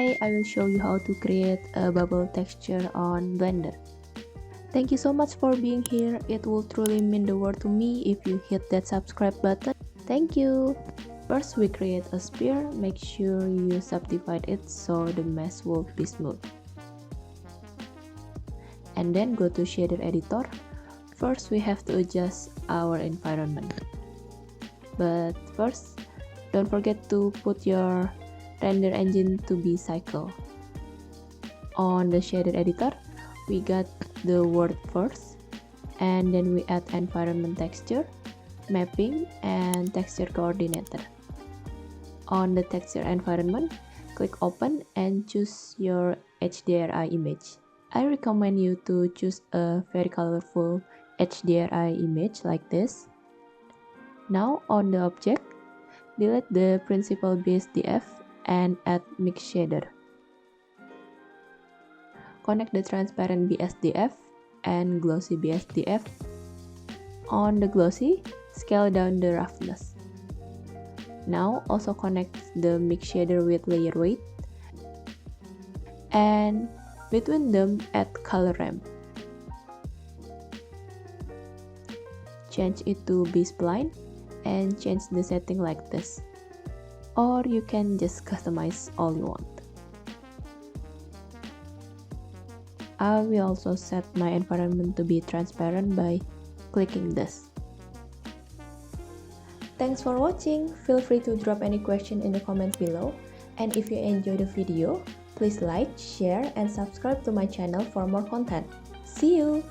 Today I will show you how to create a bubble texture on Blender. Thank you so much for being here. It will truly mean the world to me if you hit that subscribe button. Thank you! First we create a sphere. Make sure you subdivide it so the mesh will be smooth. And then go to shader editor. First we have to adjust our environment. But first, don't forget to put your render engine to be cycle. On the shader editor, we got the world first, and then we add environment texture, mapping, and texture coordinator. On the texture environment, click open and choose your HDRI image. I recommend you to choose a very colorful HDRI image like this. Now on the object, delete the principal BSDF and add mix shader. Connect the transparent BSDF and glossy BSDF. On the glossy, scale down the roughness. Now also connect the mix shader with layer weight, and between them add color ramp. Change it to B-spline and change the setting like this, or you can just customize all you want. I will also set my environment to be transparent by clicking this. Thanks for watching. Feel free to drop any question in the comment below, and if you enjoyed the video, please like, share, and subscribe to my channel for more content. See you!